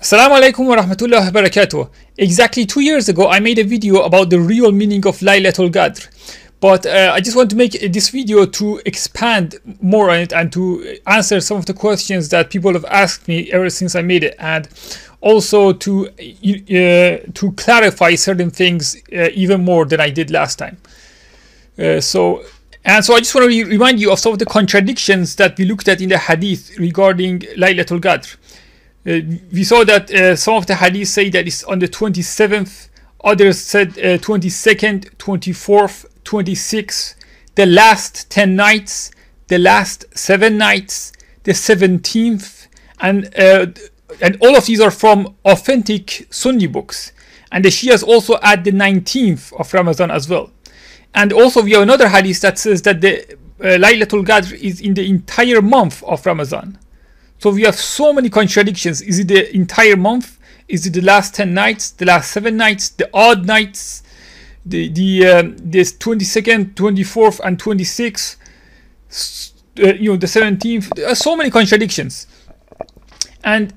Assalamu alaikum wa rahmatullahi wa barakatuh. Exactly 2 years ago, I made a video about the real meaning of Laylatol-Gadr. But I just want to make this video to expand more on it and to answer some of the questions that people have asked me ever since I made it, and also to clarify certain things even more than I did last time. So I just want to remind you of some of the contradictions that we looked at in the hadith regarding Laylatol-Gadr. We saw that some of the hadiths say that it's on the 27th, others said 22nd, 24th, 26th, the last 10 nights, the last 7 nights, the 17th, and all of these are from authentic Sunni books. And the Shias also add the 19th of Ramadan as well. And also we have another hadith that says that the Laylatul-Gadr is in the entire month of Ramadan. So we have so many contradictions. Is it the entire month? Is it the last 10 nights, the last 7 nights, the odd nights, the 22nd, 24th, and 26th, the 17th? There are so many contradictions. And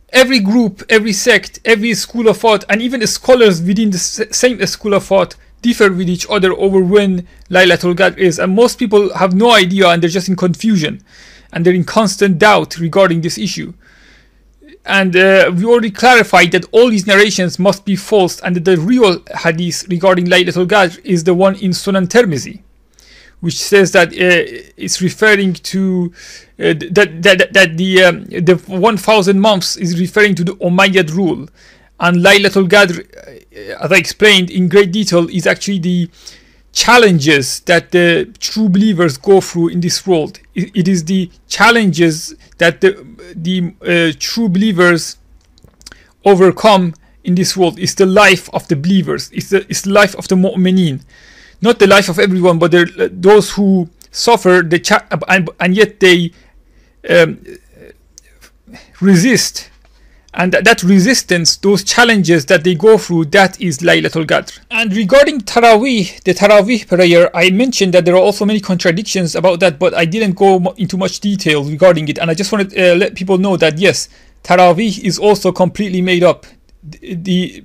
every group, every sect, every school of thought, and even the scholars within the same school of thought differ with each other over when Laylatul-Gadr is. And most people have no idea, and they're just in confusion. And they're in constant doubt regarding this issue. And we already clarified that all these narrations must be false, and that the real hadith regarding Laylatul-Gadr is the one in Sunan Tirmizi, which says that it's referring to the 1,000 months is referring to the Umayyad rule, and Laylatul-Gadr, as I explained in great detail, is actually the challenges that the true believers go through in this world. It is the challenges that the true believers overcome in this world. It's the life of the believers. It's the life of the mu'mineen. Not the life of everyone, but those who suffer and yet they resist. And that resistance, those challenges that they go through, that is Laylatul-Gadr. And regarding Taraweeh, the Taraweeh prayer, I mentioned that there are also many contradictions about that, but I didn't go into much detail regarding it. And I just wanted to let people know that yes, Taraweeh is also completely made up. The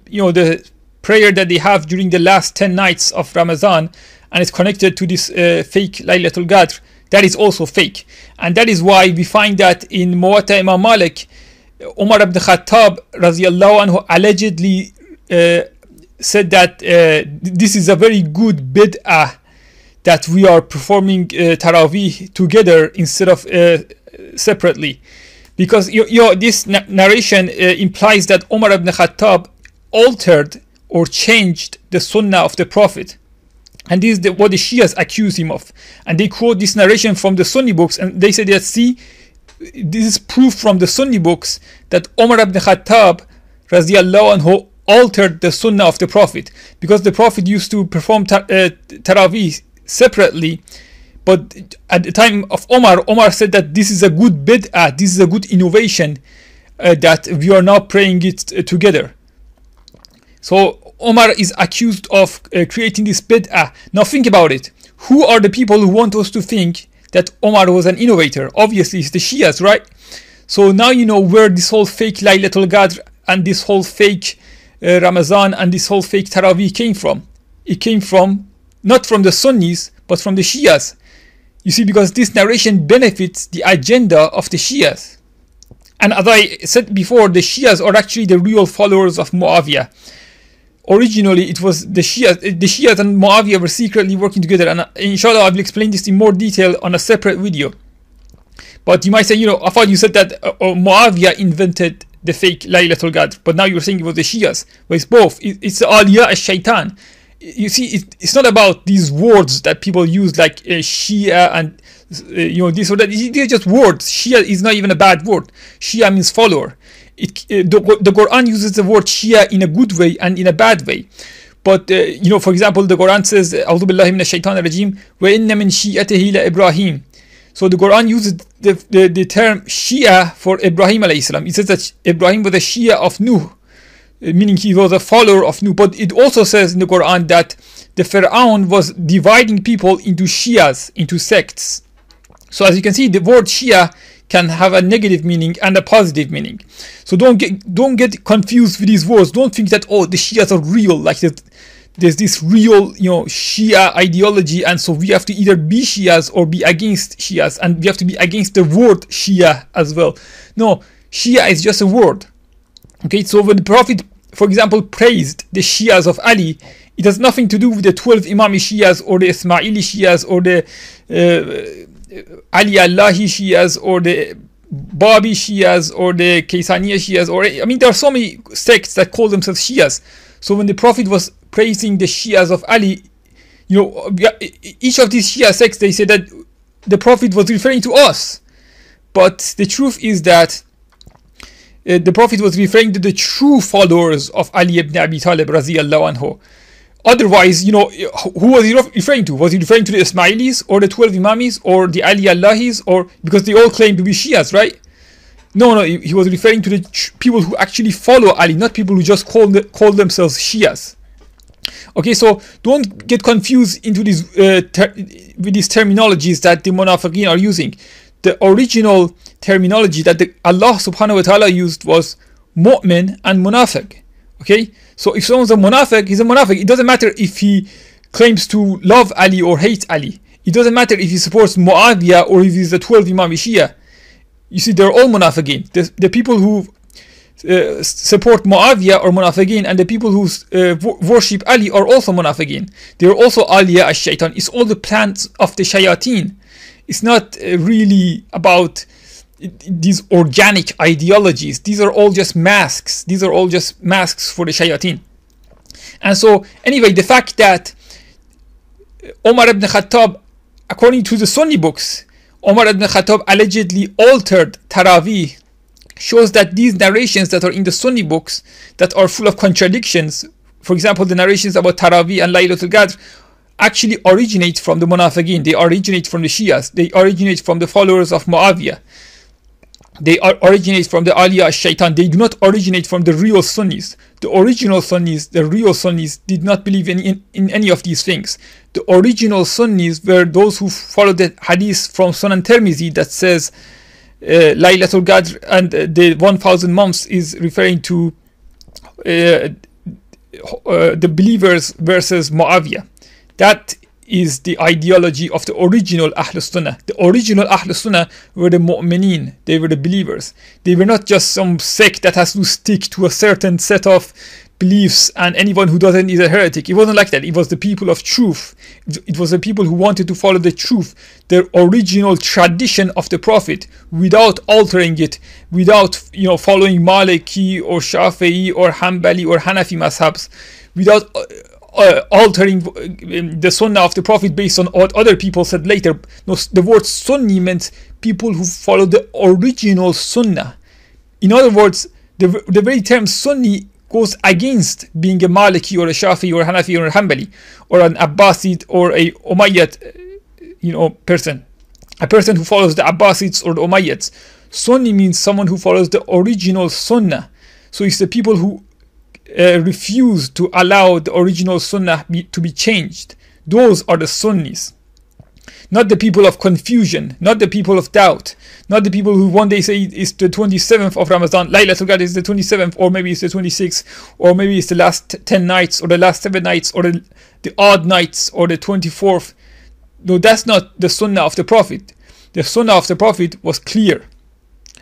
prayer that they have during the last 10 nights of Ramadan, and it's connected to this fake Laylatul-Gadr, that is also fake. And that is why we find that in Muwatta Imam Malik, Umar ibn Khattab radiallahu anhu allegedly said that this is a very good bid'ah that we are performing Taraweeh together instead of separately, because this narration implies that Umar ibn Khattab altered or changed the sunnah of the Prophet, and this is what the Shias accuse him of. And they quote this narration from the Sunni books, and they say that, see, this is proof from the Sunni books that Umar ibn Khattab radiallahu anhu altered the sunnah of the Prophet, because the Prophet used to perform Taraweeh separately, but at the time of Umar said that this is a good bid'ah, this is a good innovation, that we are now praying it together. So Umar is accused of creating this bid'ah. Now think about it. Who are the people who want us to think that Umar was an innovator? Obviously it's the Shias, right? So now you know where this whole fake Laylatul-Gadr and this whole fake Ramadan and this whole fake Taraweeh came from. It came from, not from the Sunnis, but from the Shias. You see, because this narration benefits the agenda of the Shias. And as I said before, the Shias are actually the real followers of Muawiyah. Originally, it was the Shias. The Shias and Muawiyah were secretly working together, and inshallah I will explain this in more detail on a separate video. But you might say, I thought you said that Muawiyah invented the fake Laylatul-Gadr, but now you're saying it was the Shias. Well, it's both. It's the Aliya al-Shaitan. You see, it's not about these words that people use like Shia and this or that. They're just words. Shia is not even a bad word. Shia means follower. The Quran uses the word Shia in a good way and in a bad way. But for example, the Quran says, "A'udhu billahi minash shaitanir rajim, wa inna min shi'atihi la Ibrahim." So the Quran uses the term Shia for Ibrahim alayhi salam. It says that Ibrahim was a Shia of Nuh, meaning he was a follower of Nuh. But it also says in the Quran that the Pharaoh was dividing people into Shias, into sects. So as you can see, the word Shia can have a negative meaning and a positive meaning. So don't get confused with these words. Don't think that, oh, the Shias are real, like there's this real, Shia ideology, and so we have to either be Shias or be against Shias, and we have to be against the word Shia as well. No, Shia is just a word. Okay, so when the Prophet, for example, praised the Shias of Ali, it has nothing to do with the 12 Imami Shias or the Ismaili Shias or the Ali Allahi Shias or the Babi Shias or the Kaysaniya Shias, or there are so many sects that call themselves Shias. So when the Prophet was praising the Shias of Ali, each of these Shia sects, they say that the Prophet was referring to us. But the truth is that the Prophet was referring to the true followers of Ali ibn Abi Talib radiyallahu anhu. Otherwise, who was he referring to? Was he referring to the Ismailis or the 12 Imamis or the Ali Allahis, or because they all claim to be Shias, right? No, he was referring to the people who actually follow Ali, not people who just call themselves Shias. Okay, so don't get confused into these with these terminologies that the Munafiqeen are using. The original terminology that Allah subhanahu wa ta'ala used was mu'min and munafiq. Okay, so if someone's a munafiq, he's a munafiq. It doesn't matter if he claims to love Ali or hate Ali. It doesn't matter if he supports Muawiyah or if he's the 12 Imam Shia. You see, they're all munafiqeen. The people who support Muawiyah or munafiqeen, and the people who worship Ali are also munafiqeen. They're also aliya ash-shaytan. It's all the plans of the shayateen. It's not really about these organic ideologies. These are all just masks. These are all just masks for the shayateen. And so, anyway, the fact that Umar ibn Khattab, according to the Sunni books, Umar ibn Khattab allegedly altered Taraweeh shows that these narrations that are in the Sunni books that are full of contradictions, for example, the narrations about Taraweeh and Laylatol-Gadr, actually originate from the Munafiqeen. They originate from the Shias. They originate from the followers of Muawiyah. They originate from the Aliya al-Shaytan. They do not originate from the real Sunnis. The original Sunnis, the real Sunnis, did not believe in any of these things. The original Sunnis were those who followed the hadith from Sunan Tirmizi that says Laylatol-Gadr and the 1,000 months is referring to the believers versus Muawiyah. That is the ideology of the original Ahl Sunnah. The original Ahl Sunnah were the mu'mineen. They were the believers. They were not just some sect that has to stick to a certain set of beliefs, and anyone who doesn't is a heretic. It wasn't like that. It was the people of truth. It was the people who wanted to follow the truth, the original tradition of the Prophet, without altering it, without following Maliki or Shafi'i or Hanbali or Hanafi mazhabs, without altering the Sunnah of the Prophet based on what other people said later. No, the word Sunni meant people who follow the original Sunnah. In other words, the very term Sunni goes against being a Maliki or a Shafi or a Hanafi or a Hanbali or an Abbasid or a Umayyad person. A person who follows the Abbasids or the Umayyads. Sunni means someone who follows the original Sunnah. So it's the people who refuse to allow the original Sunnah to be changed. Those are the Sunnis. Not the people of confusion, not the people of doubt, not the people who one day say it's the 27th of Ramadan, Laylatol-Gadr is the 27th, or maybe it's the 26th, or maybe it's the last 10 nights, or the last 7 nights, or the odd nights, or the 24th. No, that's not the Sunnah of the Prophet. The Sunnah of the Prophet was clear,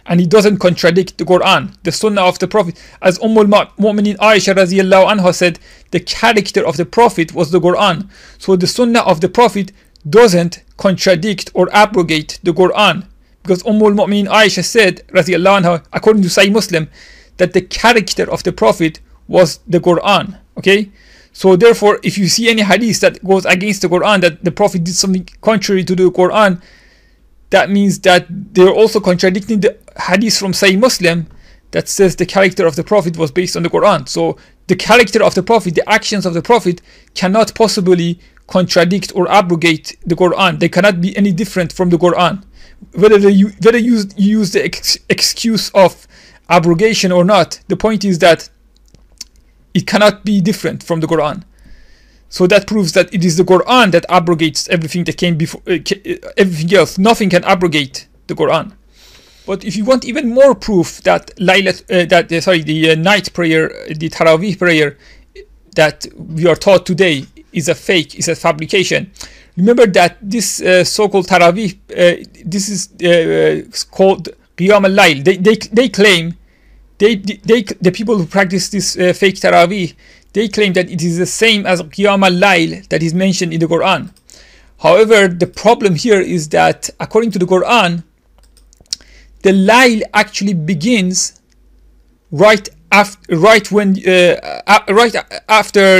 and it doesn't contradict the Quran. The Sunnah of the Prophet, as Mu'mineen Aisha radiyallahu anha said, the character of the Prophet was the Quran. So the Sunnah of the Prophet doesn't contradict or abrogate the Quran, because Mu'mineen Aisha said radiyallahu anha, according to Sahih Muslim, that the character of the Prophet was the Quran. Okay, so therefore, if you see any hadith that goes against the Quran, that the Prophet did something contrary to the Quran, that means that they're also contradicting the hadith from Sahih Muslim that says the character of the Prophet was based on the Quran. So the character of the Prophet, the actions of the Prophet, cannot possibly contradict or abrogate the Quran. They cannot be any different from the Quran. Whether you use the excuse of abrogation or not, the point is that it cannot be different from the Quran. So that proves that it is the Quran that abrogates everything that came before, everything else. Nothing can abrogate the Quran. But if you want even more proof that the night prayer, the Taraweeh prayer that we are taught today is a fake, is a fabrication. Remember that this so-called Taraweeh, this is called Qiyam al-Layl. They claim, the people who practice this fake Taraweeh, they claim that it is the same as Qiyam al-Layl that is mentioned in the Quran. However, the problem here is that according to the Quran, the Layl actually begins right after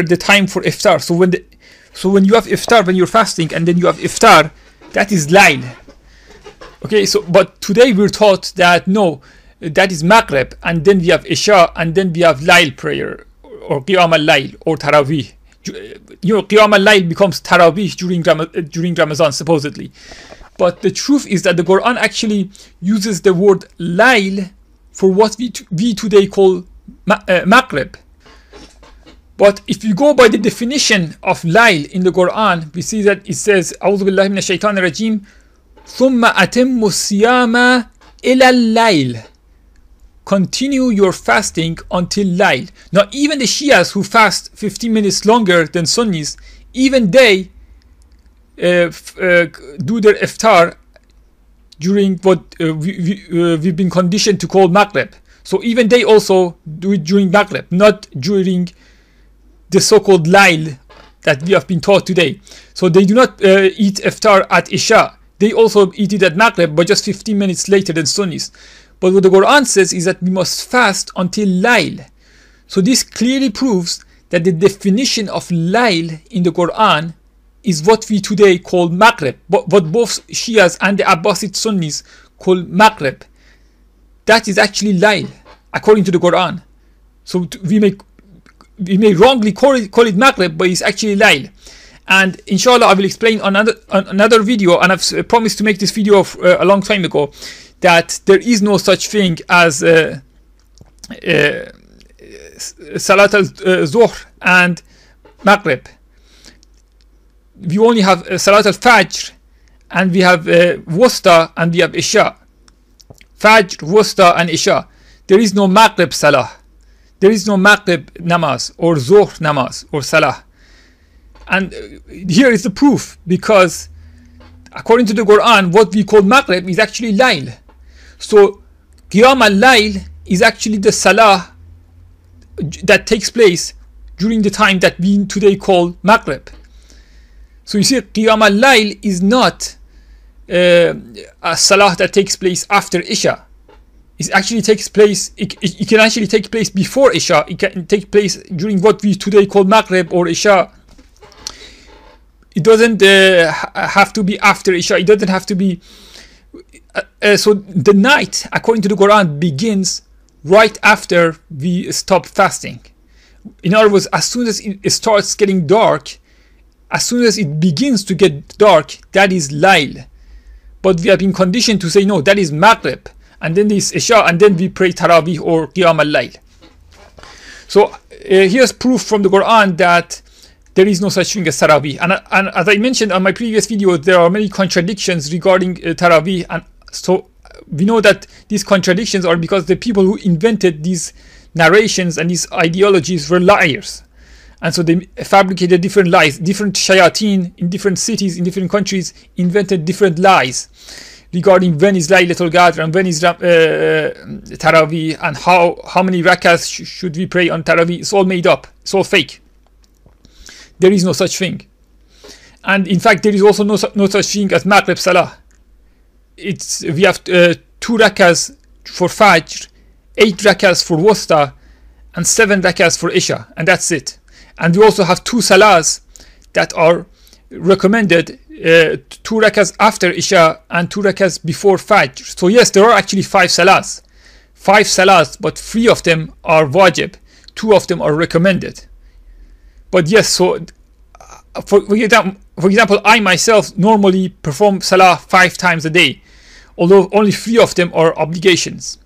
the time for iftar. So when you have iftar, when you're fasting, and then you have iftar, that is Layl. Okay, but today we're taught that no, that is Maghrib, and then we have Isha, and then we have Layl prayer, or Qiyam al-Layl, or Taraweeh. Qiyam al-Layl becomes Taraweeh during Ramadan, supposedly. But the truth is that the Quran actually uses the word Layl for what we today call Maghrib. But if you go by the definition of Layl in the Quran, we see that it says, أعوذ بالله من الشيطان الرجيم ثم أتم الصيام إلى الليل. Continue your fasting until Layl. Now even the Shias who fast 15 minutes longer than Sunnis, even they do their iftar during what we've been conditioned to call Maghrib. So even they also do it during Maghrib, not during the so-called Layl that we have been taught today. So they do not eat iftar at Isha. They also eat it at Maghrib, but just 15 minutes later than Sunnis. But what the Quran says is that we must fast until Layl. So this clearly proves that the definition of Layl in the Quran is what we today call Maghrib, what both Shias and the Abbasid Sunnis call Maghrib. That is actually Layl, according to the Quran. So we may wrongly call it Maghrib, but it's actually Layl. And inshallah I will explain on another video, and I've promised to make this video a long time ago, that there is no such thing as Salat al-Zuhr and Maghrib. We only have Salat al-Fajr, and we have Wusta, and we have Isha. Fajr, Wusta, and Isha. There is no Maghrib Salah. There is no Maghrib namaz, or Zuhr namaz, or Salah. And here is the proof, because according to the Quran, what we call Maghrib is actually Layl. So Qiyam al-Layl is actually the Salah that takes place during the time that we today call Maghrib. So you see, Qiyam al-Layl is not a Salah that takes place after Isha. It actually takes place, it can actually take place before Isha. It can take place during what we today call Maghrib or Isha. It doesn't have to be after Isha. It doesn't have to be. So the night, according to the Quran, begins right after we stop fasting. In other words, as soon as it starts getting dark, as soon as it begins to get dark, that is Layl. But we have been conditioned to say, no, that is Maghrib. And then this Isha, and then we pray Taraweeh or Qiyam al-Layl. So here's proof from the Quran that there is no such thing as Taraweeh. And as I mentioned on my previous video, there are many contradictions regarding Taraweeh. And so we know that these contradictions are because the people who invented these narrations and these ideologies were liars. And so they fabricated different lies. Different shayateen in different cities, in different countries, invented different lies regarding when is Laylatol-Gadr and when is Taraweeh, and how many rakahs should we pray on Taraweeh. It's all made up. It's all fake. There is no such thing. And in fact, there is also no such thing as Maghrib Salah. We have 2 rakahs for Fajr, 8 rakahs for Wusta, and 7 rakahs for Isha, and that's it. And we also have 2 salahs that are recommended, 2 rakahs after Isha and 2 rakahs before Fajr. So yes, there are actually 5 salahs. 5 salahs, but 3 of them are wajib, 2 of them are recommended. But yes, so for example, I myself normally perform salah 5 times a day, although only 3 of them are obligations.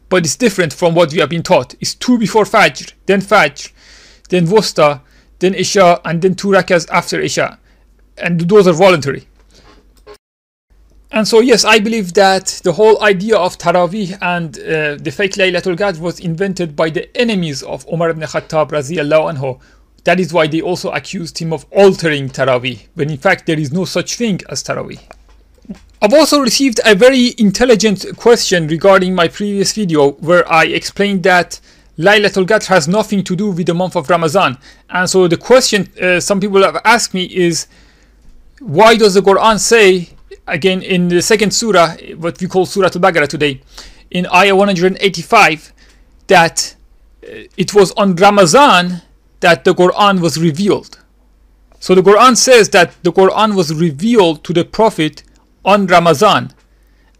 But it's different from what we have been taught. It's 2 before Fajr, then Wusta, then Isha, and then 2 rakahs after Isha. And those are voluntary. And so yes, I believe that the whole idea of Taraweeh and the fake Laylatul-Gadr was invented by the enemies of Umar ibn Khattab radiyallahu anhu. That is why they also accused him of altering Taraweeh, when in fact there is no such thing as Taraweeh. I've also received a very intelligent question regarding my previous video where I explained that Laylatul-Gadr has nothing to do with the month of Ramadan. And so the question some people have asked me is, why does the Quran say, again in the second surah, what we call Surah al-Baqarah today, in ayah 185, that it was on Ramadan that the Quran was revealed. So the Quran says that the Quran was revealed to the Prophet on Ramadan,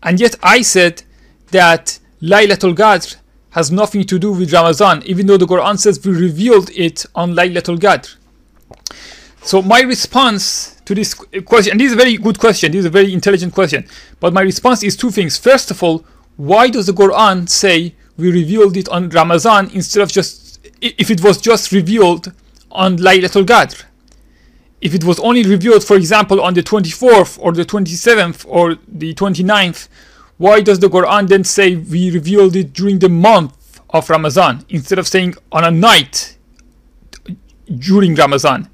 and yet I said that Laylatul Gadr has nothing to do with Ramadan, even though the Quran says we revealed it on Laylatul Gadr. So my response to this question, and this is a very good question, this is a very intelligent question, but my response is two things. First of all, why does the Quran say we revealed it on Ramadan instead of just, if it was just revealed on Laylatul Gadr? If it was only revealed, for example, on the 24th or the 27th or the 29th, why does the Quran then say we revealed it during the month of Ramadan instead of saying on a night during Ramadan?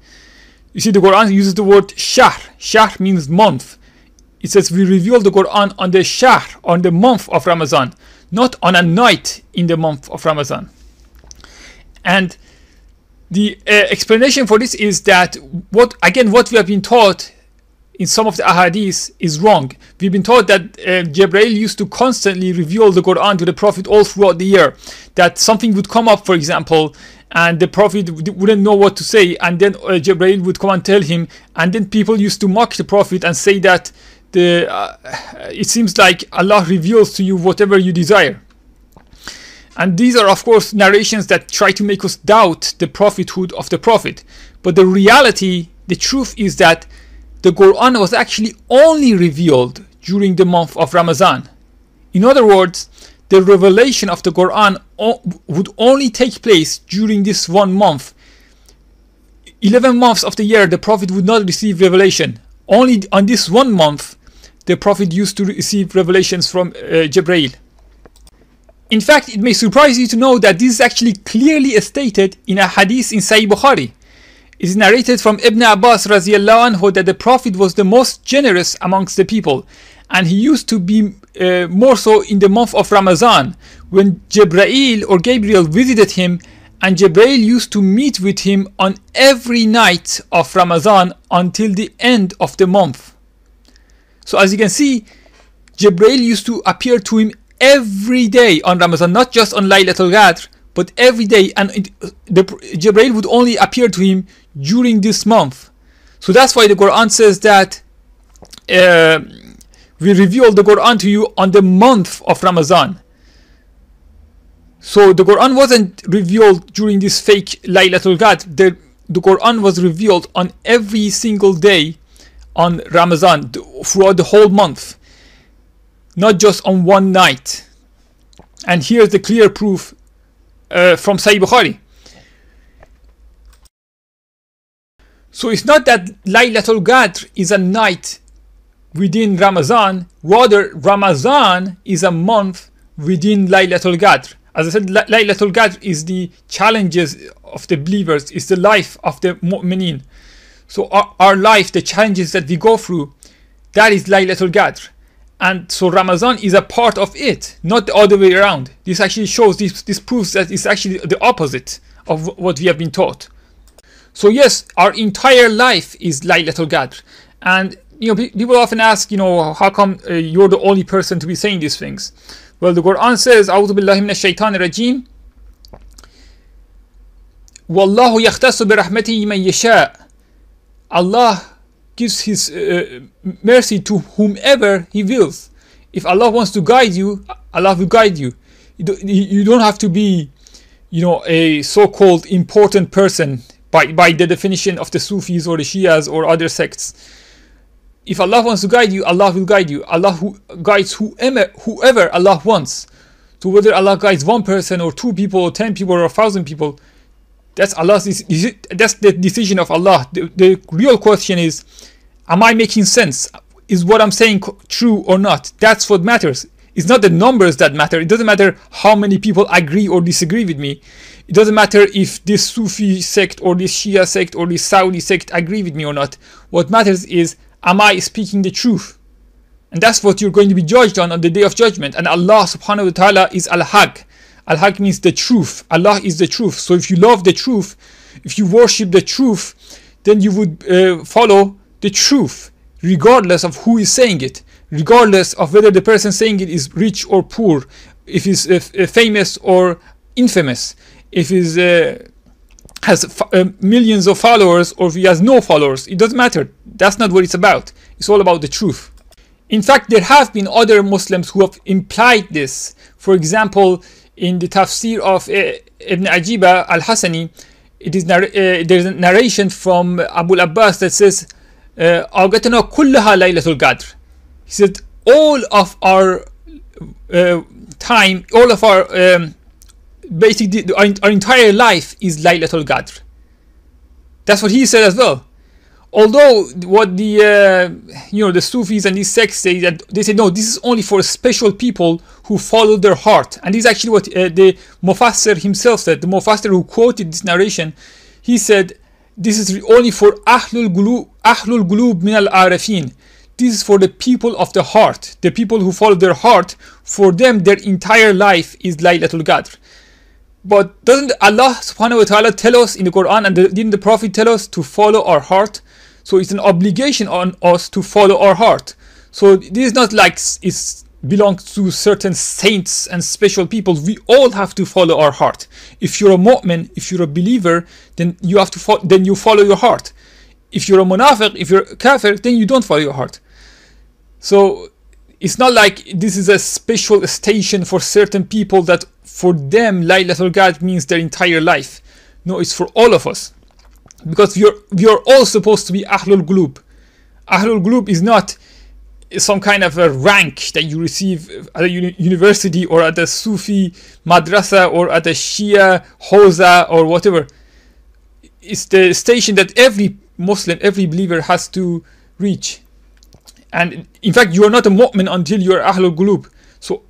You see, the Quran uses the word shahr. Shahr means month. It says we revealed the Quran on the shahr, on the month of Ramadan, not on a night in the month of Ramadan. And the explanation for this is that what we have been taught in some of the ahadith is wrong. We've been taught that Jibreel used to constantly reveal the Quran to the Prophet all throughout the year. That something would come up, for example, and the Prophet wouldn't know what to say, and then Jibreel would come and tell him, and then people used to mock the Prophet and say that it seems like Allah reveals to you whatever you desire. And these are, of course, narrations that try to make us doubt the prophethood of the Prophet. But the reality, the truth is that the Quran was actually only revealed during the month of Ramadan. In other words, the revelation of the Quran would only take place during this 1 month. 11 months of the year, the Prophet would not receive revelation. Only on this 1 month, the Prophet used to receive revelations from Jibreel. In fact, it may surprise you to know that this is actually clearly stated in a hadith in Sahih Bukhari. It is narrated from Ibn Abbas radiyallahu anhu that the Prophet was the most generous amongst the people, and he used to be more so in the month of Ramadan, when Jibreel or Gabriel visited him, and Jibreel used to meet with him on every night of Ramadan until the end of the month. So as you can see, Jibreel used to appear to him every day on Ramadan, not just on Laylatul Gadr, but every day, and Jibreel would only appear to him during this month. So that's why the Quran says that we revealed the Quran to you on the month of Ramadan. So the Quran wasn't revealed during this fake Laylatul Gadr. The Quran was revealed on every single day on Ramadan throughout the whole month, not just on one night. And here's the clear proof from Sahih Bukhari. So it's not that Laylatul Gadr is a night within Ramadan, rather Ramadan is a month within Laylatul Gadr. As I said, Laylatul Gadr is the challenges of the believers, is the life of the mu'mineen. So our life, the challenges that we go through, that is Laylatul Gadr. And so Ramadan is a part of it, not the other way around. This actually shows, this proves that it's actually the opposite of what we have been taught. So yes, our entire life is Laylatul Gadr. And people often ask, how come you're the only person to be saying these things? Well, the Quran says, "A'udhu billahi minash shaitanir rajim. Wallahu yakhtassu bi rahmatihi man yasha." Allah gives His mercy to whomever He wills. If Allah wants to guide you, Allah will guide you. You don't have to be, a so-called important person by the definition of the Sufis or the Shias or other sects. If Allah wants to guide you, Allah will guide you. Allah guides whoever Allah wants. So whether Allah guides 1 person or 2 people or 10 people or 1,000 people, that's the decision of Allah. The real question is, am I making sense? is what I'm saying true or not? That's what matters. It's not the numbers that matter. It doesn't matter how many people agree or disagree with me. It doesn't matter if this Sufi sect or this Shia sect or this Saudi sect agree with me or not. What matters is, am I speaking the truth? And that's what you're going to be judged on the day of judgment. And Allah subhanahu wa ta'ala is al-haq. Al-haq means the truth. Allah is the truth. So if you love the truth, if you worship the truth, then you would follow the truth, regardless of who is saying it, regardless of whether the person saying it is rich or poor, if he's famous or infamous, if he's has millions of followers or if he has no followers. It doesn't matter. That's not what it's about. It's all about the truth. In fact, there have been other Muslims who have implied this. For example, in the tafsir of Ibn Ajiba al-Hasani, it is there's a narration from Abu al-Abbas that says, "Awqatuna kullaha Laylatul-Gadr." He said, all of our time, all of our basically our entire life is Laylatul-Gadr. That's what he said as well. Although what the the Sufis and these sects say, that they say no, this is only for special people who follow their heart. And this is actually what the Mufassir himself said. The Mufassir who quoted this narration, he said this is only for Ahlul Gulub min al-Arafin. This is for the people of the heart, the people who follow their heart. For them, their entire life is Laylatul-Gadr. But doesn't Allah subhanahu wa ta'ala tell us in the Quran, and didn't the Prophet tell us to follow our heart? So it's an obligation on us to follow our heart. So this is not like it belongs to certain saints and special people. We all have to follow our heart. If you're a mu'min, if you're a believer, then you have to then you follow your heart. If you're a munafiq, if you're a kafir, then you don't follow your heart. So it's not like this is a special station for certain people that for them Laylatul-Gadr means their entire life. No, it's for all of us. Because we are all supposed to be Ahlul Gulub. Ahlul Gulub is not some kind of a rank that you receive at a university or at a Sufi madrasa or at a Shia Hawza or whatever. It's the station that every Muslim, every believer has to reach. And in fact, you are not a mu'min until you are Ahlul Gulub. So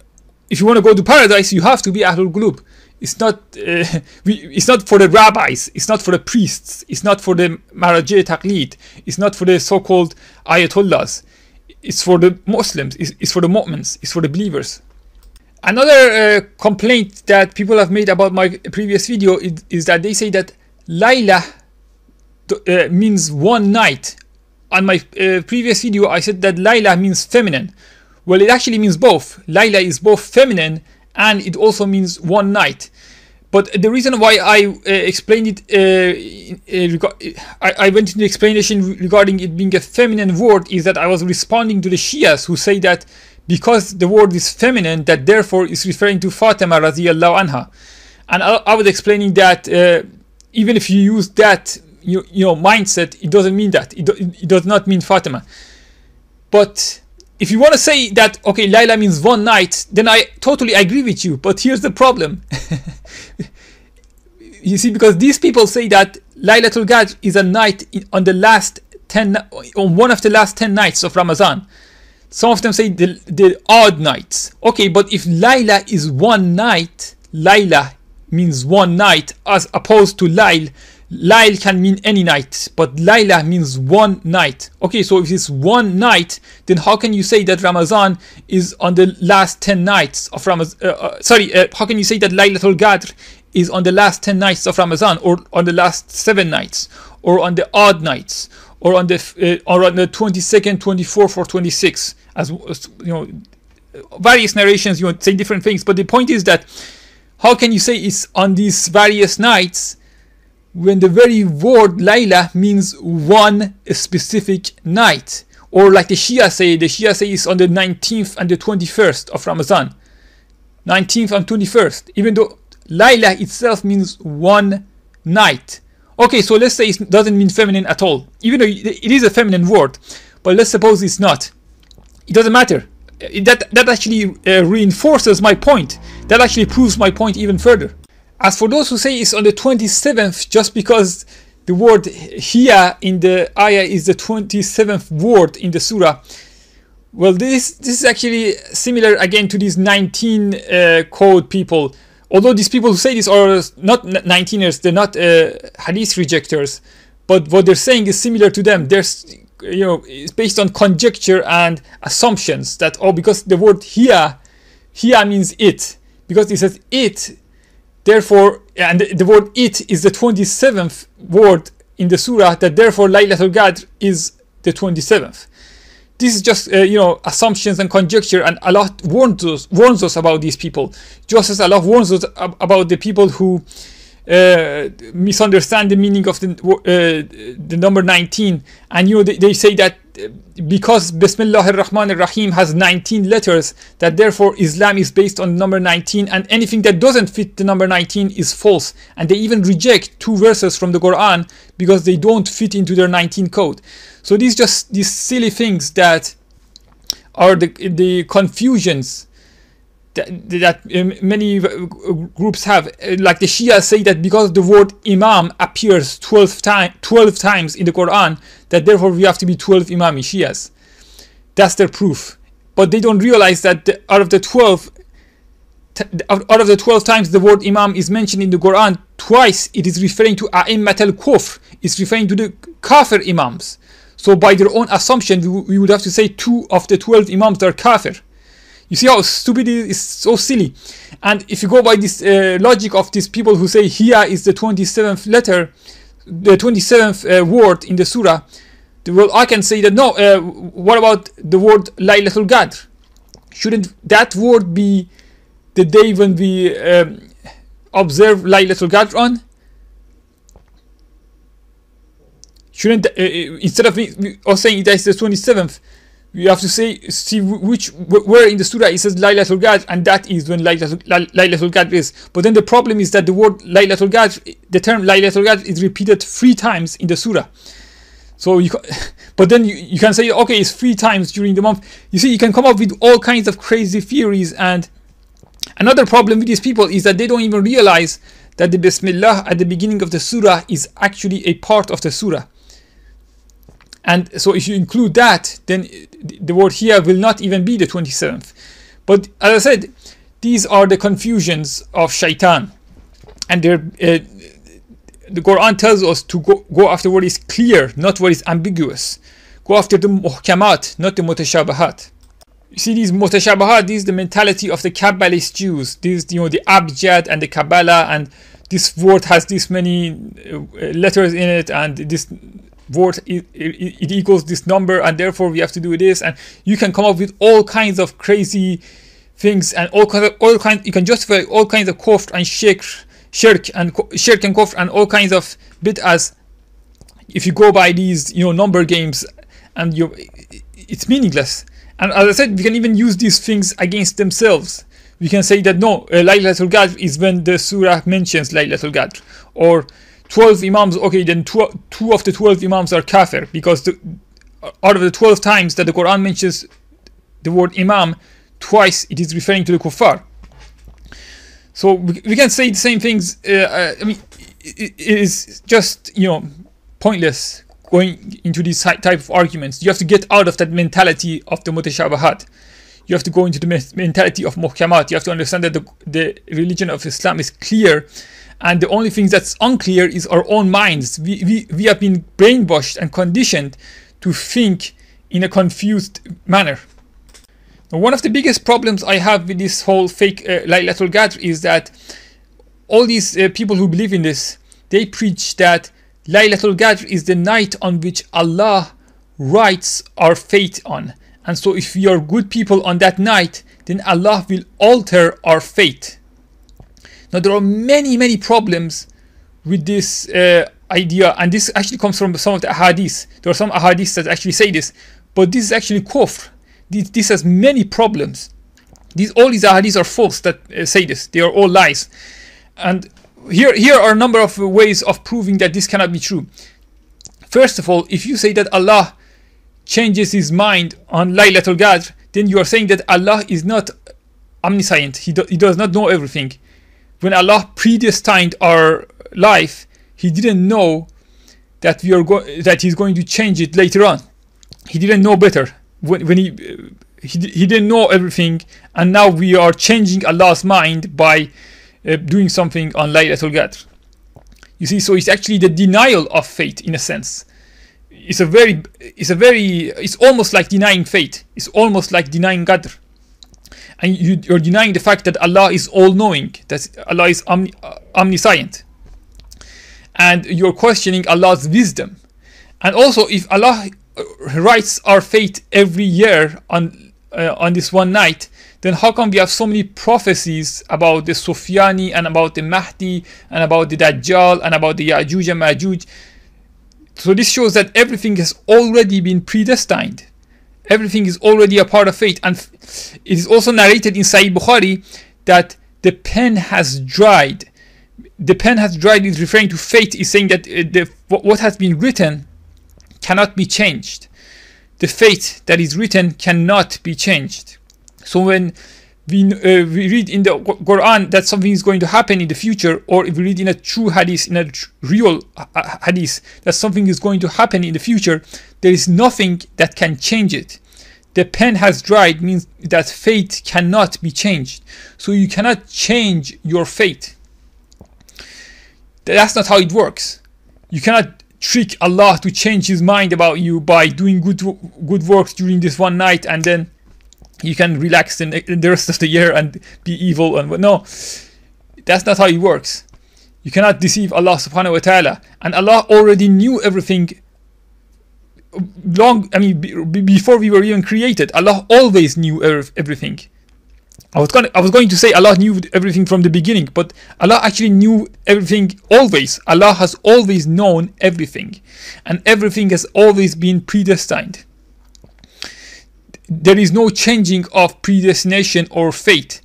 if you want to go to paradise, you have to be Ahlul Gulub. It's not it's not for the rabbis, it's not for the priests, it's not for the Marajeh Taqlid, it's not for the so-called Ayatollahs. It's for the Muslims, it's for the mu'mins, it's for the believers. Another complaint that people have made about my previous video is that they say that Layla means one night. On my previous video, I said that Layla means feminine. Well, it actually means both. Layla is both feminine and it also means one night. But the reason why I explained it, I went into explanation regarding it being a feminine word, is that I was responding to the Shias who say that because the word is feminine, that therefore is referring to Fatima radiyallahu anha. And I was explaining that even if you use that mindset, it doesn't mean that. It does not mean Fatima. But if you want to say that, okay, Layla means one night, then I totally agree with you. But here's the problem. You see, because these people say that Laylatul-Gadr is a night on one of the last 10 nights of Ramadan. Some of them say the odd nights. Okay, but if Layla is one night, Layla means one night as opposed to Layl. Layl can mean any night, but Layla means one night. Okay, so if it's one night, then how can you say that Ramadan is on the last 10 nights of Ramadan? How can you say that Laylatul-Gadr is on the last 10 nights of Ramadan, or on the last 7 nights, or on the odd nights, or on the 22nd, 24th, or 26th? As various narrations say different things, but the point is that how can you say it's on these various nights when the very word Layla means one specific night? Or like the Shia say it's on the 19th and the 21st of Ramadan. 19th and 21st, even though Layla itself means one night. Okay, so let's say it doesn't mean feminine at all, even though it is a feminine word, but let's suppose it's not. It doesn't matter. That actually reinforces my point. That actually proves my point even further. As for those who say it's on the 27th just because the word here in the ayah is the 27th word in the surah, Well, this is actually similar again to these 19 code people. Although these people who say this are not 19ers, they're not hadith rejectors, but what they're saying is similar to them. There's, it's based on conjecture and assumptions that, because the word here means it, because it says it, therefore, and the word it is the 27th word in the surah, that therefore Laylatul-Gadr is the 27th. This is just assumptions and conjecture, and Allah warns us about these people, just as Allah warns us about the people who misunderstand the meaning of the number 19. And they say that because Bismillah ar-Rahman ar-Rahim has 19 letters, that therefore Islam is based on number 19, and anything that doesn't fit the number 19 is false. And they even reject 2 verses from the Quran because they don't fit into their 19 code. So these silly things that are the confusions that many groups have. Like the Shia say that because the word Imam appears 12 times in the Quran, that therefore we have to be 12 Imami Shias. That's their proof. But they don't realize that out of the 12 times the word Imam is mentioned in the Quran, twice it is referring to A'immat al-Kufr. It's referring to the Kafir Imams. So by their own assumption, we would have to say 2 of the 12 Imams are Kafir. You see how stupid it is, so silly. And if you go by this logic of these people who say here is the 27th letter, the 27th word in the surah, well, I can say that no, what about the word Laylatul-Gadr? Shouldn't that word be the day when we observe Laylatul-Gadr on? Shouldn't instead of saying that it's the 27th, we have to see where in the surah it says Laylatul-Gadr, and that is when Laylatul-Gadr is. But then the problem is that the word Laylatul-Gadr, the term Laylatul-Gadr, is repeated 3 times in the surah. So but then you can say, okay, it's 3 times during the month. You see, you can come up with all kinds of crazy theories. And another problem with these people is that they don't even realize that the Bismillah at the beginning of the surah is actually a part of the surah. And so if you include that, then the word here will not even be the 27th. But as I said, these are the confusions of shaitan. And the Quran tells us to go after what is clear, not what is ambiguous. Go after the muhkamat, not the mutashabahat. You see, these mutashabahat, this is the mentality of the Kabbalist Jews. These, the Abjad and the Kabbalah, and this word has this many letters in it, and this word it equals this number, and therefore we have to do this. And you can come up with all kinds of crazy things, and you can justify all kinds of kufr and shirk and kufr and all kinds of bid'ahs if you go by these number games, and it's meaningless. And as I said, we can even use these things against themselves. We can say that no, Laylatul-Gadr is when the surah mentions Laylatul-Gadr, or 12 Imams, okay, then two of the 12 Imams are Kafir, because out of the 12 times that the Quran mentions the word Imam, twice it is referring to the Kuffar. So we can say the same things. I mean, it is just pointless going into these type of arguments. You have to get out of that mentality of the mutashabahat. You have to go into the mentality of muhkamat. You have to understand that the religion of Islam is clear, and the only thing that's unclear is our own minds. We have been brainwashed and conditioned to think in a confused manner. Now, one of the biggest problems I have with this whole fake Laylatul-Gadr is that all these people who believe in this, they preach that Laylatul-Gadr is the night on which Allah writes our fate on. And so if we are good people on that night, then Allah will alter our fate. Now, there are many problems with this idea, and this actually comes from some of the ahadith. There are some ahadiths that actually say this, but this is actually kufr. This has many problems. All these ahadiths are false that say this. They are all lies. And here are a number of ways of proving that this cannot be true. First of all, if you say that Allah changes his mind on Laylatul-Gadr, then you are saying that Allah is not omniscient. He does not know everything. When Allah predestined our life, He didn't know that He's going to change it later on. He didn't know better. when he didn't know everything, and now we are changing Allah's mind by doing something on Laylatul-Gadr. You see, so it's actually the denial of fate in a sense. It's almost like denying fate. It's almost like denying Qadr. And you're denying the fact that Allah is all-knowing, that Allah is omniscient. And you're questioning Allah's wisdom. And also, if Allah writes our fate every year on this one night, then how come we have so many prophecies about the Sufyani and about the Mahdi and about the Dajjal and about the Ya'juj and Ma'juj? So this shows that everything has already been predestined. Everything is already a part of fate. And it is also narrated in Sahih Bukhari that the pen has dried. The pen has dried is referring to fate, is saying that what has been written cannot be changed. The fate that is written cannot be changed. So when we read in the Quran that something is going to happen in the future, or if we read in a true hadith, in a real hadith, that something is going to happen in the future, there is nothing that can change it. The pen has dried means that fate cannot be changed. So you cannot change your fate. That's not how it works. You cannot trick Allah to change his mind about you by doing good works during this one night, and then you can relax in the rest of the year and be evil. And no, that's not how it works. You cannot deceive Allah subhanahu wa ta'ala. And Allah already knew everything before we were even created. Allah always knew everything. I was going to say Allah knew everything from the beginning, but Allah actually knew everything always. Allah has always known everything, and everything has always been predestined. There is no changing of predestination or fate.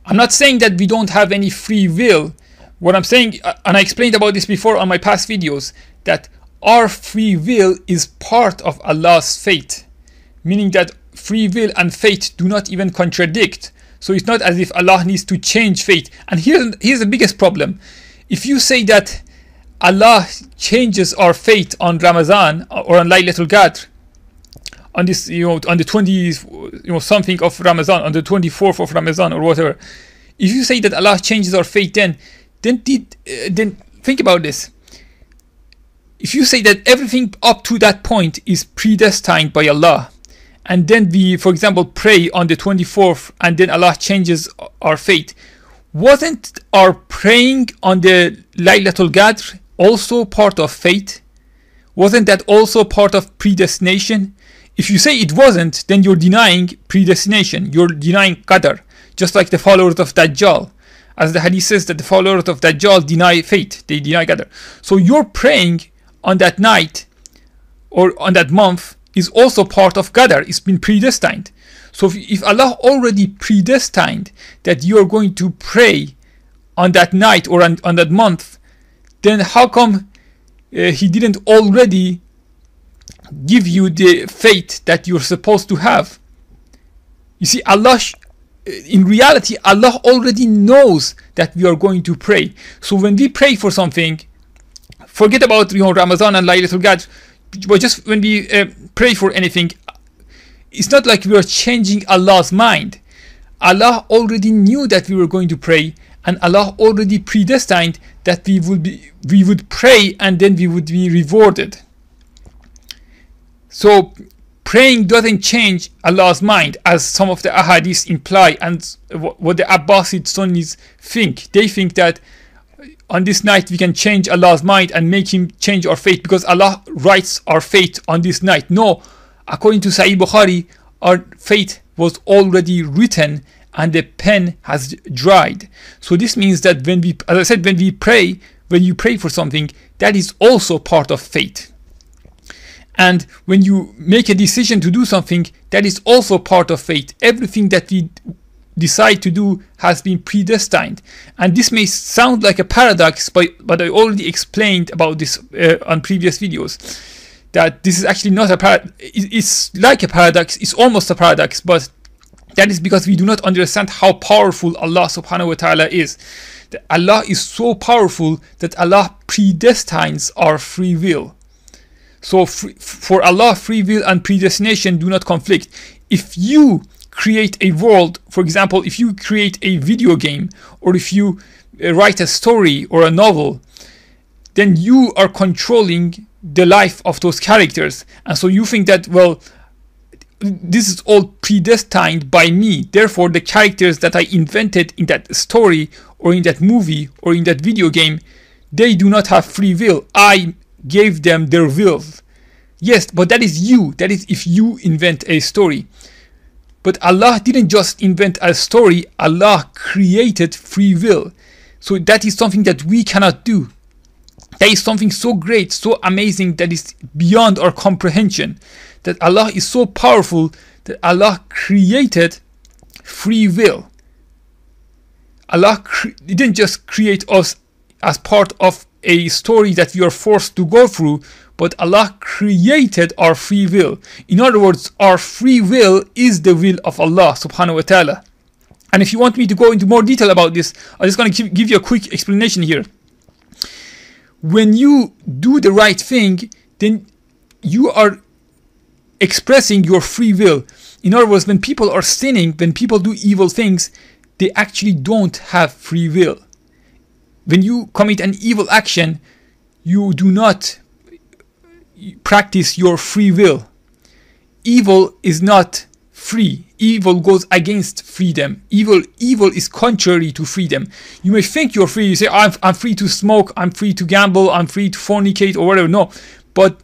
I'm not saying that we don't have any free will. What I'm saying, and I explained about this before on my past videos, that our free will is part of Allah's fate, meaning that free will and fate do not even contradict. So it's not as if Allah needs to change fate. And here's the biggest problem. If you say that Allah changes our fate on Ramadan or on Laylatul-Gadr, on this, on the 20th, something of Ramadan, on the 24th of Ramadan or whatever, if you say that Allah changes our fate, then think about this. If you say that everything up to that point is predestined by Allah, and then we, for example, pray on the 24th, and then Allah changes our fate, wasn't our praying on the Laylatul-Gadr also part of fate? Wasn't that also part of predestination? If you say it wasn't, then you're denying predestination. You're denying Qadr, just like the followers of Dajjal. As the hadith says that the followers of Dajjal deny fate, they deny Qadr. So your praying on that night or on that month is also part of Qadr. It's been predestined. So if Allah already predestined that you are going to pray on that night or on that month, then how come He didn't already give you the fate that you're supposed to have? You see, Allah, in reality, Allah already knows that we are going to pray. So when we pray for something, forget about Ramadan and Laylatul-Gadr, but just when we pray for anything, it's not like we are changing Allah's mind. Allah already knew that we were going to pray, and Allah already predestined that we would pray and then we would be rewarded. So praying doesn't change Allah's mind, as some of the ahadith imply, and what the Abbasid Sunnis think. They think that on this night we can change Allah's mind and make Him change our fate because Allah writes our fate on this night. No, according to Sahih Bukhari, our fate was already written and the pen has dried. So this means that when we, as I said, when you pray for something, that is also part of fate. And when you make a decision to do something, that is also part of fate. Everything that we decide to do has been predestined. And this may sound like a paradox, but I already explained about this on previous videos, that this is actually not a paradox. It's like a paradox, it's almost a paradox, but that is because we do not understand how powerful Allah subhanahu wa ta'ala is. That Allah is so powerful that Allah predestines our free will. So for Allah, free will and predestination do not conflict. If you create a world, for example, if you create a video game, or if you write a story or a novel, then you are controlling the life of those characters. And so you think that, well, this is all predestined by me. Therefore, the characters that I invented in that story or in that movie or in that video game, they do not have free will. I gave them their will. Yes, but that is you. That is if you invent a story. But Allah didn't just invent a story. Allah created free will. So that is something that we cannot do. That is something so great, so amazing, that is beyond our comprehension. That Allah is so powerful that Allah created free will. Allah didn't just create us as part of a story that we are forced to go through, but Allah created our free will. In other words, our free will is the will of Allah subhanahu wa ta'ala. And if you want me to go into more detail about this, I'm just going to give you a quick explanation here. When you do the right thing, then you are expressing your free will. In other words, when people are sinning, when people do evil things, they actually don't have free will. When you commit an evil action, you do not practice your free will. Evil is not free. Evil goes against freedom. Evil is contrary to freedom. You may think you're free. You say, I'm free to smoke, I'm free to gamble, I'm free to fornicate or whatever. No. But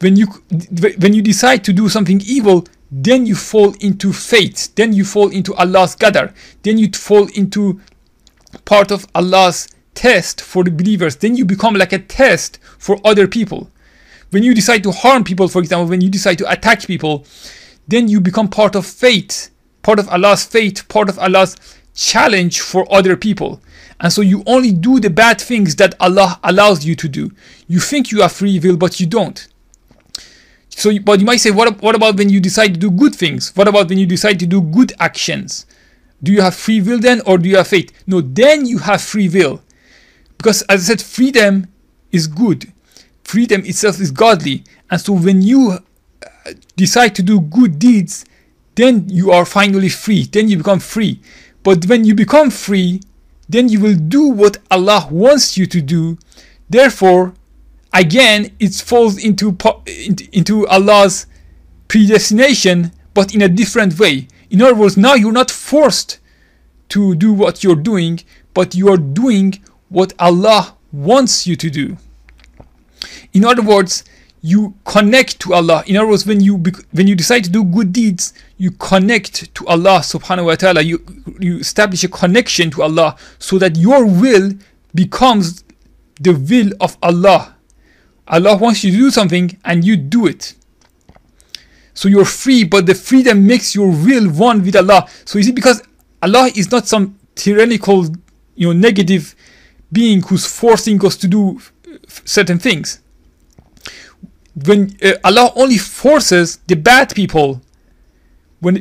when you decide to do something evil, then you fall into fate. Then you fall into Allah's qadr. Then you fall into part of Allah's test for the believers. Then you become like a test for other people. When you decide to harm people, for example, when you decide to attack people, then you become part of fate, part of Allah's fate, part of Allah's challenge for other people. And so you only do the bad things that Allah allows you to do. You think you have free will, but you don't. So, but you might say, what about when you decide to do good things? What about when you decide to do good actions? Do you have free will then, or do you have fate? No, then you have free will. Because as I said, freedom is good. Freedom itself is godly. And so when you decide to do good deeds, then you are finally free. Then you become free. But when you become free, then you will do what Allah wants you to do. Therefore, again, it falls into Allah's predestination, but in a different way. In other words, now you're not forced to do what you're doing, but you are doing what Allah wants you to do. In other words, you connect to Allah. In other words, when you decide to do good deeds, you connect to Allah subhanahu wa ta'ala. You establish a connection to Allah so that your will becomes the will of Allah. Allah wants you to do something and you do it. So you're free, but the freedom makes your will one with Allah. So you see, because Allah is not some tyrannical, negative being who's forcing us to do certain things. When Allah only forces the bad people,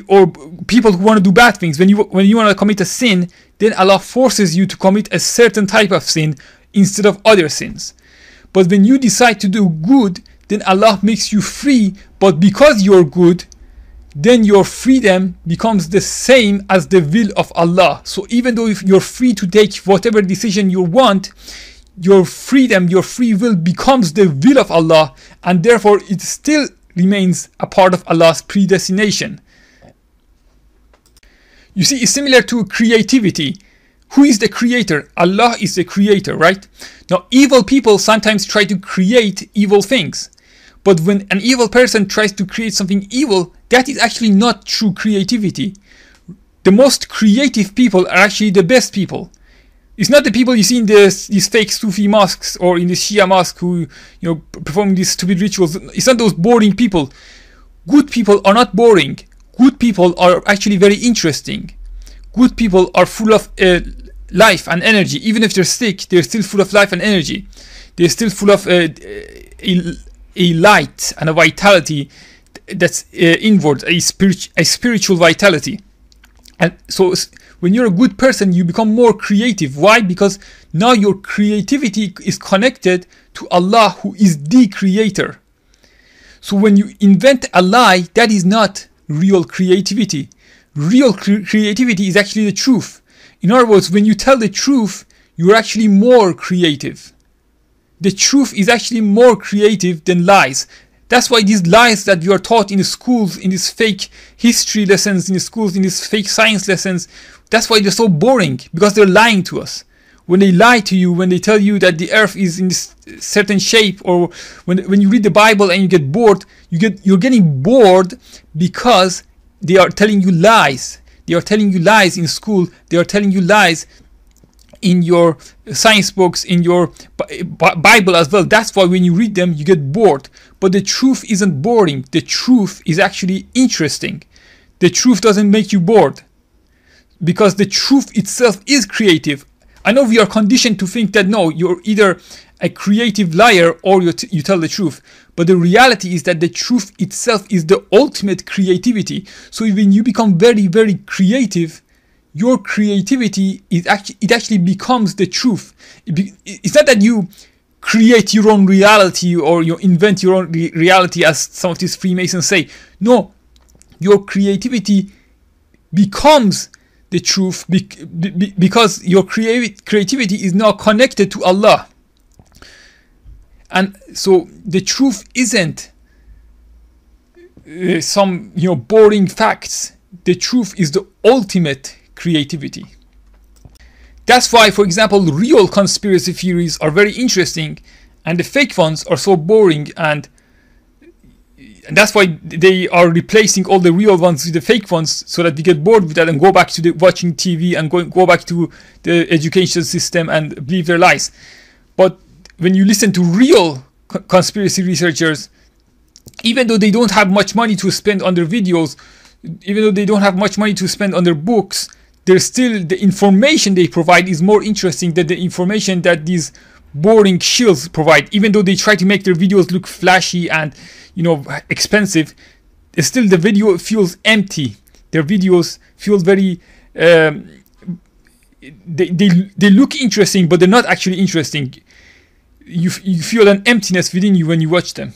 or people who want to do bad things, when you want to commit a sin, then Allah forces you to commit a certain type of sin instead of other sins. But when you decide to do good, then Allah makes you free. But because you're good, then your freedom becomes the same as the will of Allah. So even though if you're free to take whatever decision you want, your freedom, your free will becomes the will of Allah, and therefore it still remains a part of Allah's predestination. You see, it's similar to creativity. Who is the creator? Allah is the creator, right? Now, evil people sometimes try to create evil things. But when an evil person tries to create something evil, that is actually not true creativity. The most creative people are actually the best people. It's not the people you see in these fake Sufi mosques or in the Shia mosque who, performing these stupid rituals. It's not those boring people. Good people are not boring. Good people are actually very interesting. Good people are full of life and energy. Even if they're sick, they're still full of life and energy. They're still full of a light and a vitality that's inward, a spiritual vitality. And so when you're a good person, you become more creative. Why? Because now your creativity is connected to Allah, who is the creator. So when you invent a lie, that is not real creativity. Real creativity is actually the truth. In other words, when you tell the truth, you're actually more creative. The truth is actually more creative than lies. That's why these lies that you are taught in the schools, in these fake history lessons, in the schools, in these fake science lessons, that's why they're so boring, because they're lying to us. When they lie to you, when they tell you that the earth is in this certain shape, or when you read the Bible and you get bored, you're getting bored because they are telling you lies. They are telling you lies in school. They are telling you lies in your science books, in your Bible as well. That's why when you read them, you get bored. But the truth isn't boring. The truth is actually interesting. The truth doesn't make you bored, because the truth itself is creative. I know we are conditioned to think that no, you're either a creative liar or you tell the truth. But the reality is that the truth itself is the ultimate creativity. So when you become very, very creative, your creativity is actually becomes the truth. It's not that you create your own reality or you invent your own reality, as some of these Freemasons say. No, your creativity becomes the truth because your creativity is now connected to Allah. And so the truth isn't some boring facts. The truth is the ultimate creativity. That's why, for example, real conspiracy theories are very interesting and the fake ones are so boring, and that's why they are replacing all the real ones with the fake ones, so that we get bored with that and go back to watching TV and go back to the education system and believe their lies. But when you listen to real conspiracy researchers, even though they don't have much money to spend on their videos, even though they don't have much money to spend on their books, there's still the information they provide is more interesting than the information that these boring shills provide. Even though they try to make their videos look flashy and expensive, still the video feels empty. Their videos feel very they look interesting, but they're not actually interesting. You feel an emptiness within you when you watch them.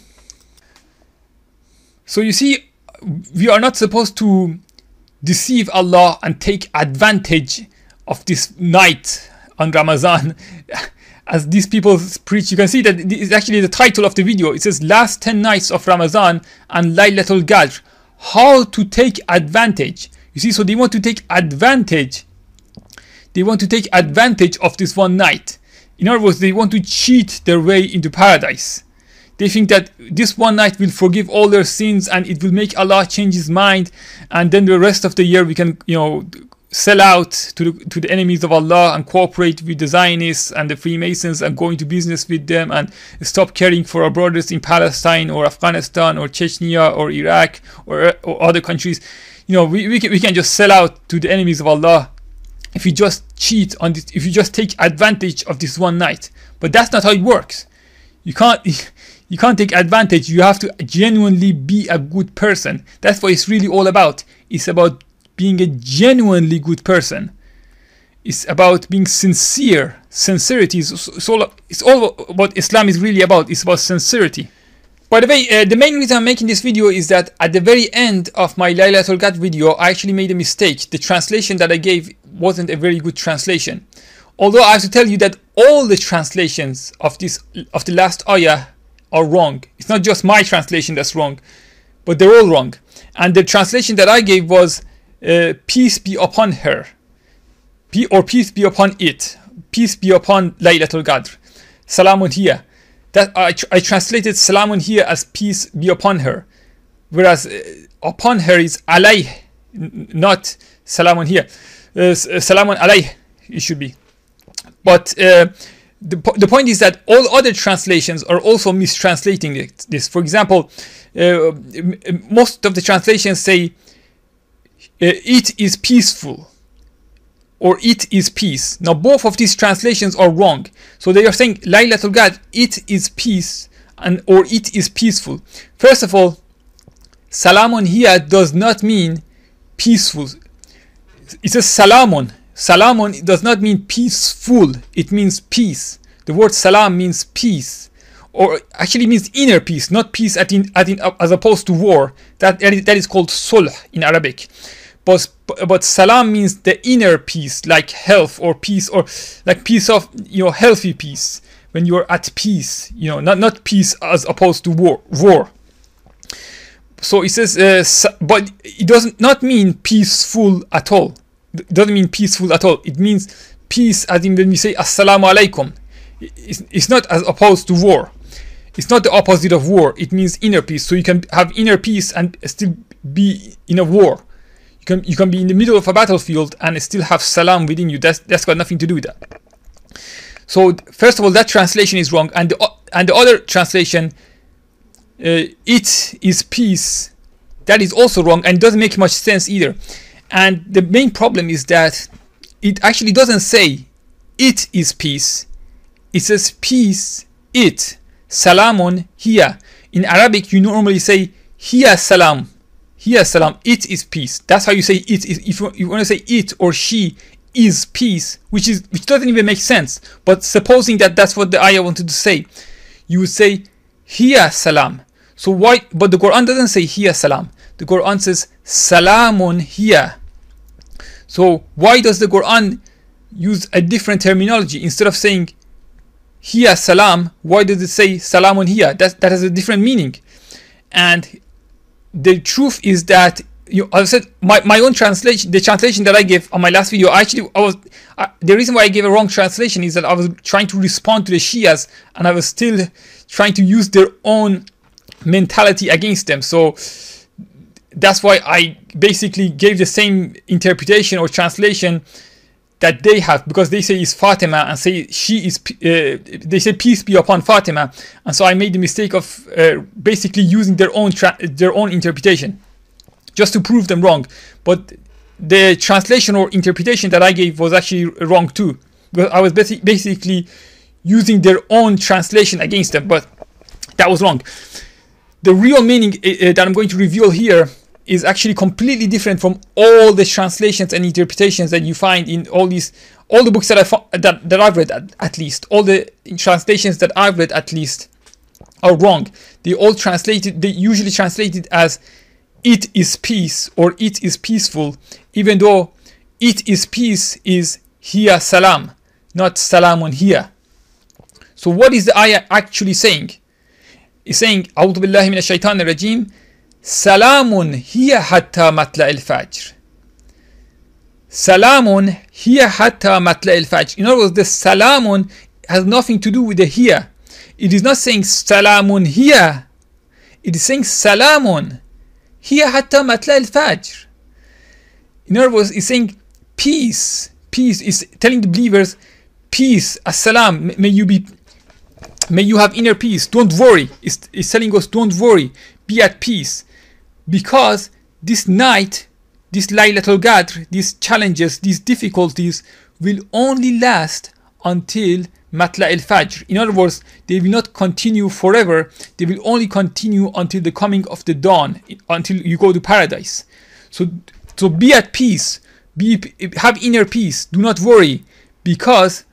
So you see, we are not supposed to deceive Allah and take advantage of this night on Ramadan as these people preach. You can see that it's actually the title of the video. It says last 10 nights of Ramadan and Laylatol-Gadr, how to take advantage. You see, so they want to take advantage. They want to take advantage of this one night. In other words, they want to cheat their way into paradise. They think that this one night will forgive all their sins and it will make Allah change his mind, and then the rest of the year we can, sell out to the enemies of Allah and cooperate with the Zionists and the Freemasons and go into business with them and stop caring for our brothers in Palestine or Afghanistan or Chechnya or Iraq or other countries. We can just sell out to the enemies of Allah if you just cheat on this, if you just take advantage of this one night. But that's not how it works. You can't take advantage. You have to genuinely be a good person. That's what it's really all about. It's about being a genuinely good person. It's about being sincere. Sincerity it's all what Islam is really about. It's about sincerity. By the way, the main reason I'm making this video is that at the very end of my Laylatol-Gadr video, I actually made a mistake. The translation that I gave wasn't a very good translation. Although I have to tell you that all the translations of the last ayah are wrong. It's not just my translation that's wrong, but they're all wrong. And the translation that I gave was peace be upon her, or peace be upon it, peace be upon Laylatol-Gadr, salamun hiya. That I translated salamun hiya as peace be upon her, whereas upon her is alayh, not salamun hiya. Salamun alayh it should be. But the point is that all other translations are also mistranslating this. For example, most of the translations say it is peaceful or it is peace. Now both of these translations are wrong. So they are saying Laylatol-Gadr, it is peace, or it is peaceful. First of all, salamun hiya does not mean peaceful. It says salamun. Salamun does not mean peaceful, it means peace. The word salam means peace. or actually means inner peace, not peace as opposed to war. That is called sulh in Arabic. But salam means the inner peace, like health or peace, or like peace of, healthy peace, when you're at peace, not peace as opposed to war. So it says, but it does not mean peaceful at all. It doesn't mean peaceful at all. It means peace as in when we say assalamu alaikum. It's not as opposed to war. It's not the opposite of war. It means inner peace. So you can have inner peace and still be in a war. You can be in the middle of a battlefield and still have salam within you. That's got nothing to do with that. So first of all, that translation is wrong, and the other translation, it is peace, that is also wrong and doesn't make much sense either. And the main problem is that it actually doesn't say it is peace. It says peace, it, salamun, hiya. In Arabic, you normally say hiya salam. Hiya salam, it is peace. That's how you say it is. If you want to say it or she is peace, which doesn't even make sense. But supposing that that's what the ayah wanted to say, you would say hiya salam. So why? But the Quran doesn't say hiya salam. The Quran says salamun hiya. So why does the Quran use a different terminology instead of saying hiya salam? Why does it say salamun hiya? That has a different meaning. And the truth is that, I said my own translation, the translation that I gave on my last video, the reason why I gave a wrong translation is that I was trying to respond to the Shias, and I was still trying to use their own mentality against them. So that's why I basically gave the same interpretation or translation that they have, because they say it's Fatima and say she is, they say peace be upon Fatima, and so I made the mistake of basically using their own interpretation just to prove them wrong. But the translation or interpretation that I gave was actually wrong too, because I was basically using their own translation against them, but that was wrong. The real meaning that I'm going to reveal here is actually completely different from all the translations and interpretations that you find in all the books that I've read, at least. All the translations that I've read, at least, are wrong. They usually translate it as it is peace or it is peaceful, even though it is peace is hiya salam, not salamun hiya. So what is the ayah actually saying? It's saying, A'udhu billahi minash shaitanir rajim, salamun hiya hatta matla al-fajr. Salamun hiya hatta matla al-fajr. In other words, the salamun has nothing to do with the hiya. It is not saying salamun hiya. It is saying salamun hiya hatta matla al-fajr. In other words, it's saying peace. Peace is telling the believers, peace, as-salam, may you have inner peace. Don't worry. It's telling us, don't worry. Be at peace. Because this night, this Laylatol-Gadr, these challenges, these difficulties will only last until Matla al-Fajr. In other words, they will not continue forever. They will only continue until the coming of the dawn, until you go to paradise. So be at peace. Have inner peace. Do not worry. Because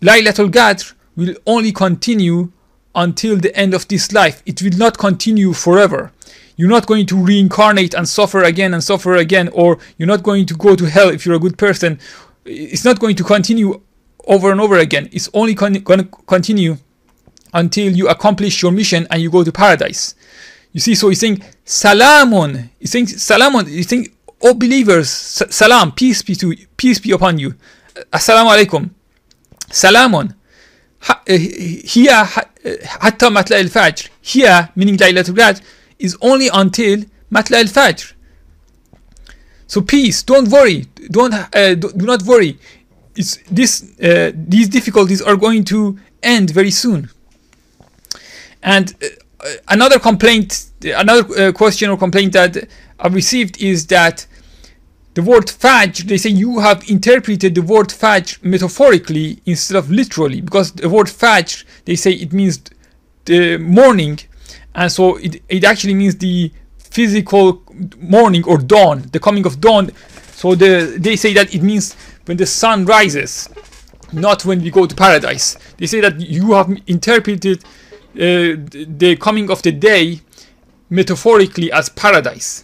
Laylatol-Gadr will only continue until the end of this life. It will not continue forever. You're not going to reincarnate and suffer again, or you're not going to go to hell if you're a good person. It's not going to continue over and over again. It's only going to continue until you accomplish your mission and you go to paradise. You see, so he's saying salamun. He's saying salamun. He's saying, oh believers, salam, peace be upon you. Assalamu alaikum. Salamun. Here hatta matla al-fajr. Here, meaning Laylatul-Gadr, is only until matla al-fajr. So peace, don't worry, do not worry. These difficulties are going to end very soon. And another question or complaint that I've received is that the word fajr, they say you have interpreted the word fajr metaphorically instead of literally, because the word fajr, they say it means the morning, and so it actually means the physical morning or dawn, the coming of dawn. So they say that it means when the sun rises. not when we go to paradise. They say that you have interpreted the coming of the day metaphorically as paradise.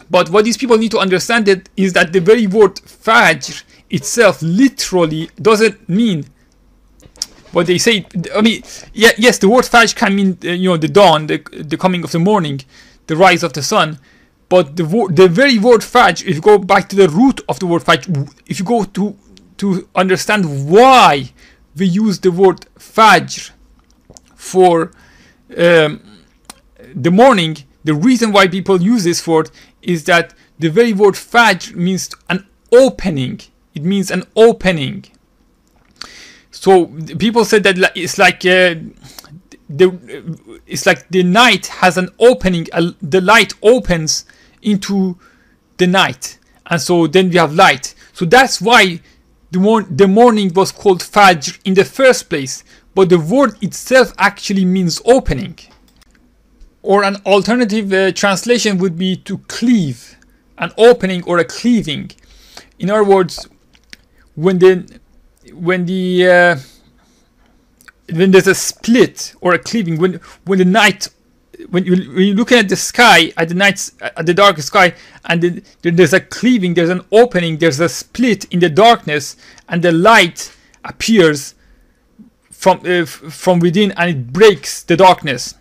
But what these people need to understand is that the very word Fajr itself literally doesn't mean what they say. I mean, yeah, yes, the word Fajr can mean the dawn, the coming of the morning, the rise of the sun. But the very word Fajr, if you go back to the root of the word Fajr, if you go to understand why we use the word Fajr for the morning, the reason why people use this word is that the very word Fajr means an opening. It means an opening. So people said that it's like the night has an opening. The light opens into the night, and so then we have light. So that's why the morning was called Fajr in the first place. But the word itself actually means opening. Or an alternative translation would be to cleave, an opening or a cleaving. In other words, when there's a split or a cleaving, when you're looking at the sky at the dark sky, and there's a cleaving, there's an opening, there's a split in the darkness, and the light appears from within, and it breaks the darkness.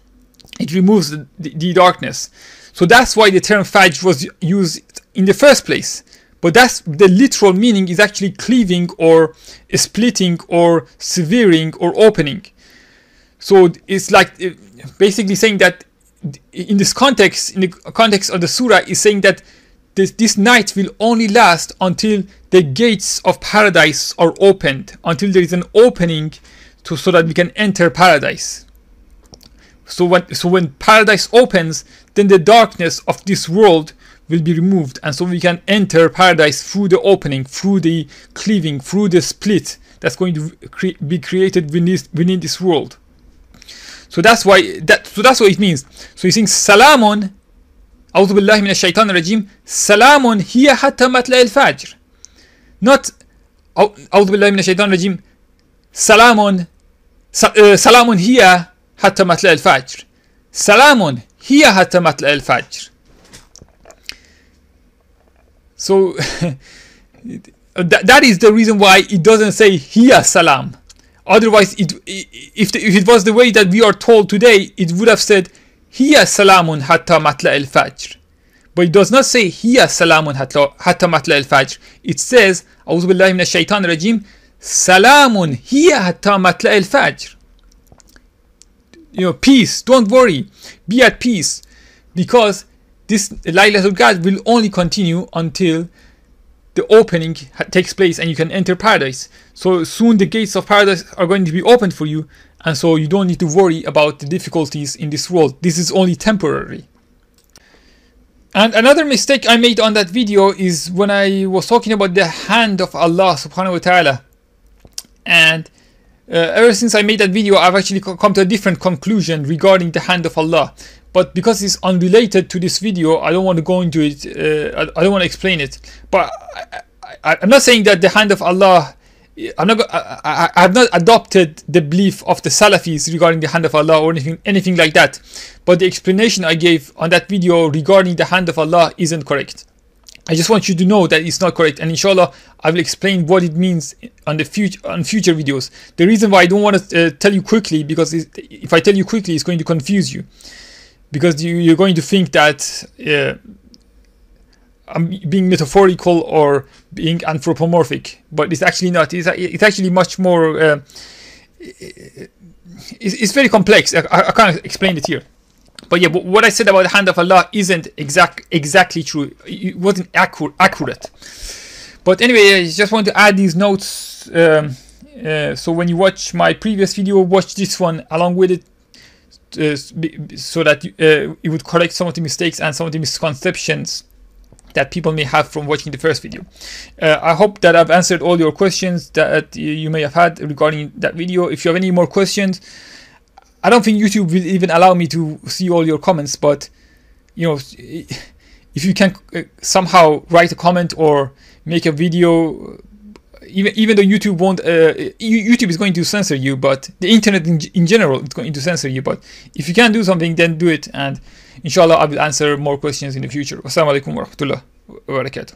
It removes the darkness. So that's why the term Fajr was used in the first place. But that's the literal meaning, is actually cleaving or splitting or severing or opening. So it's like basically saying that in this context, in the context of the surah, is saying that this night will only last until the gates of paradise are opened, until there is an opening so that we can enter paradise. So when paradise opens, then the darkness of this world will be removed, and so we can enter paradise through the opening, through the cleaving, through the split that's going to be created within this world. So that's what it means. So he's saying Salamun, A'udhu billahi minash shaitanir rajim, Salamun hiya hatta matla al-fajr. Not A'udhu billahi minash shaitanir rajim, Salamun hiya hatta matla al-fajr. Salamun hiya hatta matla al-fajr. So that is the reason why it doesn't say hiya salam. Otherwise, if it was the way that we are told today, it would have said hiya salamun hatta matla al-fajr. But it does not say hiya salamun hatta matla al-fajr. It says, A'udhu billahi minash shaitanir rajim, salamun hiya hatta matla al-fajr. Peace, don't worry, be at peace, because this Laylatol-Gadr will only continue until the opening takes place and you can enter paradise. So soon the gates of paradise are going to be opened for you, and so you don't need to worry about the difficulties in this world. This is only temporary. And another mistake I made on that video is when I was talking about the hand of Allah subhanahu wa ta'ala. And ever since I made that video, I've actually come to a different conclusion regarding the hand of Allah. But because it's unrelated to this video, I don't want to go into it. I don't want to explain it. But I'm not saying that the hand of Allah. I have not adopted the belief of the Salafis regarding the hand of Allah or anything like that. But the explanation I gave on that video regarding the hand of Allah isn't correct. I just want you to know that it's not correct, and inshallah I will explain what it means on future videos. The reason why I don't want to tell you quickly, because if I tell you quickly, it's going to confuse you, because you're going to think that I'm being metaphorical or being anthropomorphic, but it's actually not. It's actually much more. It's very complex. I can't explain it here. But yeah, but what I said about the hand of Allah isn't exactly true. It wasn't accurate. But anyway, I just want to add these notes. So when you watch my previous video, watch this one along with it, so that it would correct some of the mistakes and some of the misconceptions that people may have from watching the first video. I hope that I've answered all your questions that you may have had regarding that video. If you have any more questions, I don't think YouTube will even allow me to see all your comments, but if you can somehow write a comment or make a video even though YouTube won't, YouTube is going to censor you, but the internet in general is going to censor you. But if you can do something, then do it. And inshallah, I will answer more questions in the future. Wassalamu alaikum wa rahmatullah wa barakatuh.